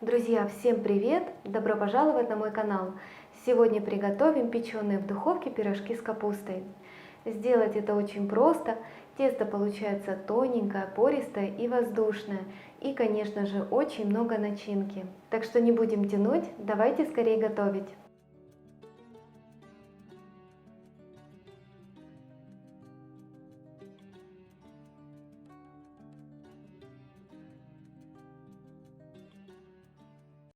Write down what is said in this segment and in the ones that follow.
Друзья, всем привет! Добро пожаловать на мой канал! Сегодня приготовим печеные в духовке пирожки с капустой. Сделать это очень просто. Тесто получается тоненькое, пористое и воздушное. И, конечно же, очень много начинки. Так что не будем тянуть, давайте скорее готовить.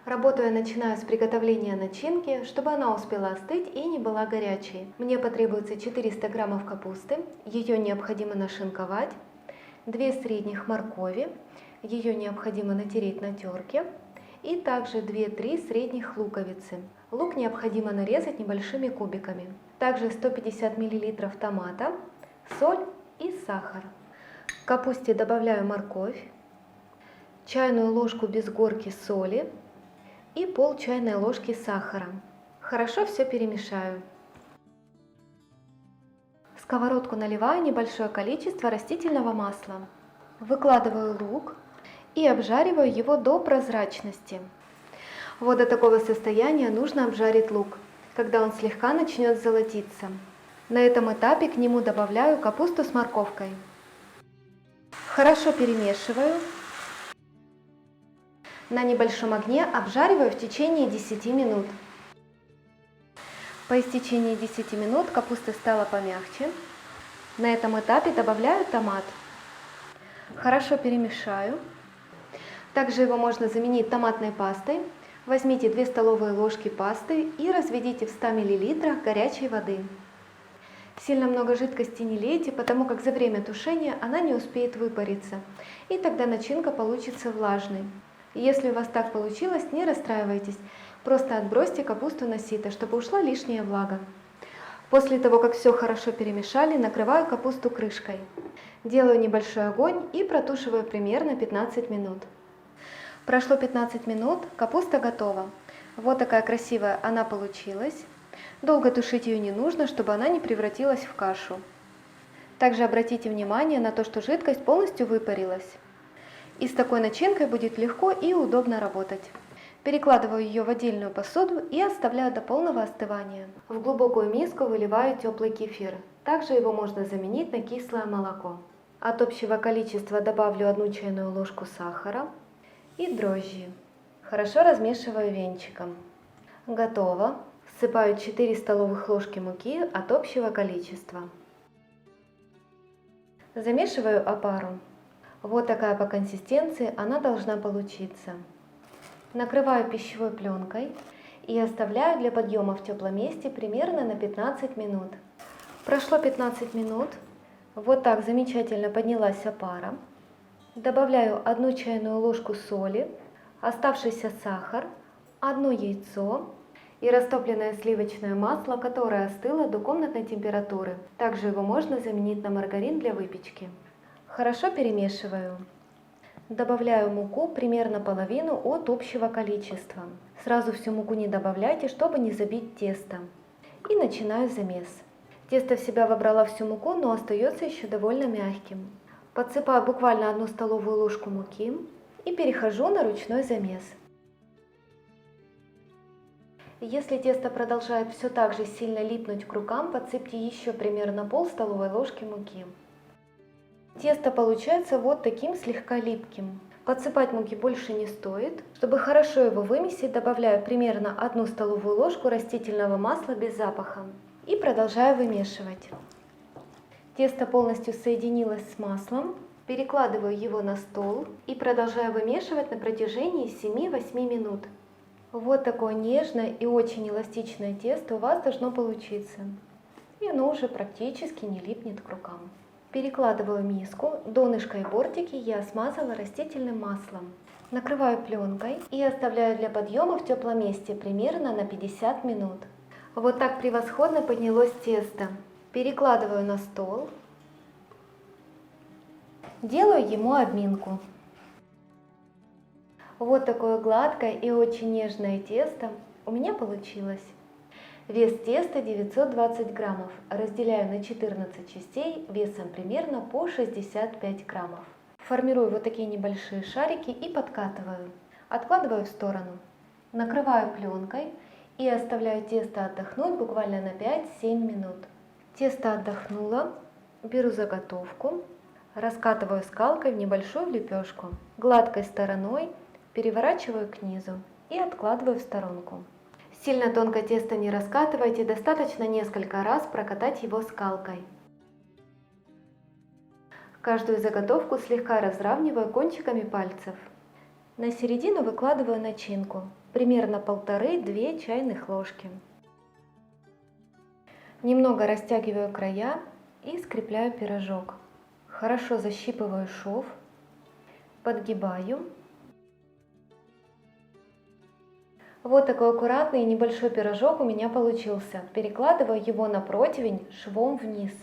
Работу я начинаю с приготовления начинки, чтобы она успела остыть и не была горячей. Мне потребуется 400 граммов капусты, ее необходимо нашинковать, 2 средних моркови, ее необходимо натереть на терке, и также 2-3 средних луковицы. Лук необходимо нарезать небольшими кубиками. Также 150 мл томата, соль и сахар. К капусте добавляю морковь, чайную ложку без горки соли и пол чайной ложки сахара. Хорошо все перемешаю. В сковородку наливаю небольшое количество растительного масла. Выкладываю лук и обжариваю его до прозрачности. Вот до такого состояния нужно обжарить лук, когда он слегка начнет золотиться. На этом этапе к нему добавляю капусту с морковкой. Хорошо перемешиваю. На небольшом огне обжариваю в течение 10 минут. По истечении 10 минут капуста стала помягче. На этом этапе добавляю томат. Хорошо перемешаю. Также его можно заменить томатной пастой. Возьмите 2 столовые ложки пасты и разведите в 100 мл горячей воды. Сильно много жидкости не лейте, потому как за время тушения она не успеет выпариться, и тогда начинка получится влажной. Если у вас так получилось, не расстраивайтесь, просто отбросьте капусту на сито, чтобы ушла лишняя влага. После того, как все хорошо перемешали, накрываю капусту крышкой. Делаю небольшой огонь и протушиваю примерно 15 минут. Прошло 15 минут, капуста готова. Вот такая красивая она получилась. Долго тушить ее не нужно, чтобы она не превратилась в кашу. Также обратите внимание на то, что жидкость полностью выпарилась. И с такой начинкой будет легко и удобно работать. Перекладываю ее в отдельную посуду и оставляю до полного остывания. В глубокую миску выливаю теплый кефир. Также его можно заменить на кислое молоко. От общего количества добавлю 1 чайную ложку сахара и дрожжи. Хорошо размешиваю венчиком. Готово. Всыпаю 4 столовых ложки муки от общего количества. Замешиваю опару. Вот такая по консистенции она должна получиться. Накрываю пищевой пленкой и оставляю для подъема в теплом месте примерно на 15 минут. Прошло 15 минут. Вот так замечательно поднялась опара. Добавляю 1 чайную ложку соли, оставшийся сахар, 1 яйцо и растопленное сливочное масло, которое остыло до комнатной температуры. Также его можно заменить на маргарин для выпечки. Хорошо перемешиваю. Добавляю муку примерно половину от общего количества. Сразу всю муку не добавляйте, чтобы не забить тесто. И начинаю замес. Тесто в себя вобрало всю муку, но остается еще довольно мягким. Подсыпаю буквально 1 столовую ложку муки и перехожу на ручной замес. Если тесто продолжает все так же сильно липнуть к рукам, подсыпьте еще примерно пол столовой ложки муки. Тесто получается вот таким слегка липким. Подсыпать муки больше не стоит. Чтобы хорошо его вымесить, добавляю примерно 1 столовую ложку растительного масла без запаха. И продолжаю вымешивать. Тесто полностью соединилось с маслом. Перекладываю его на стол и продолжаю вымешивать на протяжении 7-8 минут. Вот такое нежное и очень эластичное тесто у вас должно получиться. И оно уже практически не липнет к рукам. Перекладываю миску, донышко и бортики я смазала растительным маслом. Накрываю пленкой и оставляю для подъема в теплом месте примерно на 50 минут. Вот так превосходно поднялось тесто. Перекладываю на стол. Делаю ему обминку. Вот такое гладкое и очень нежное тесто у меня получилось. Вес теста 920 граммов. Разделяю на 14 частей весом примерно по 65 граммов. Формирую вот такие небольшие шарики и подкатываю. Откладываю в сторону. Накрываю пленкой и оставляю тесто отдохнуть буквально на 5-7 минут. Тесто отдохнуло, беру заготовку, раскатываю скалкой в небольшую лепешку, гладкой стороной переворачиваю к низу и откладываю в сторонку. Сильно тонко тесто не раскатывайте, достаточно несколько раз прокатать его скалкой. Каждую заготовку слегка разравниваю кончиками пальцев. На середину выкладываю начинку, примерно 1,5-2 чайных ложки. Немного растягиваю края и скрепляю пирожок. Хорошо защипываю шов, подгибаю. Вот такой аккуратный и небольшой пирожок у меня получился. Перекладываю его на противень швом вниз.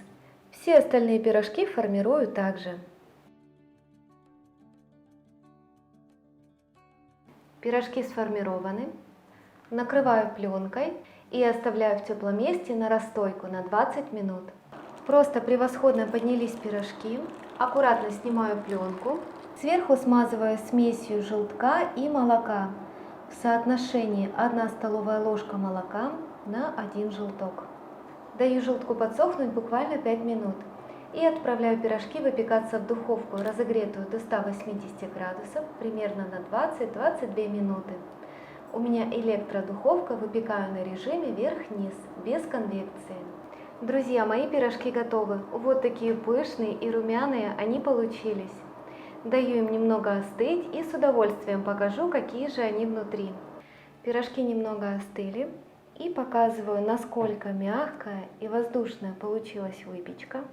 Все остальные пирожки формирую также. Пирожки сформированы. Накрываю пленкой и оставляю в теплом месте на расстойку на 20 минут. Просто превосходно поднялись пирожки. Аккуратно снимаю пленку. Сверху смазываю смесью желтка и молока в соотношении 1 столовая ложка молока на 1 желток. Даю желтку подсохнуть буквально 5 минут и отправляю пирожки выпекаться в духовку, разогретую до 180 градусов, примерно на 20-22 минуты. У меня электродуховка, выпекаю на режиме вверх-вниз, без конвекции. Друзья, мои пирожки готовы. Вот такие пышные и румяные они получились. Даю им немного остыть и с удовольствием покажу, какие же они внутри. Пирожки немного остыли и показываю, насколько мягкая и воздушная получилась выпечка.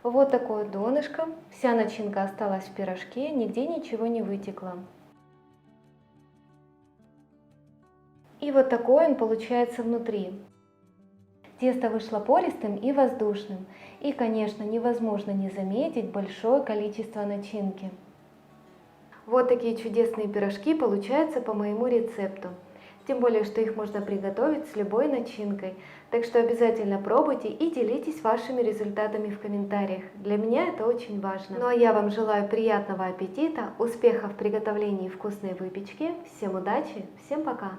Вот такое донышко. Вся начинка осталась в пирожке, нигде ничего не вытекло. И вот такой он получается внутри. Тесто вышло пористым и воздушным. И, конечно, невозможно не заметить большое количество начинки. Вот такие чудесные пирожки получаются по моему рецепту. Тем более, что их можно приготовить с любой начинкой. Так что обязательно пробуйте и делитесь вашими результатами в комментариях. Для меня это очень важно. Ну а я вам желаю приятного аппетита, успехов в приготовлении вкусной выпечки. Всем удачи, всем пока!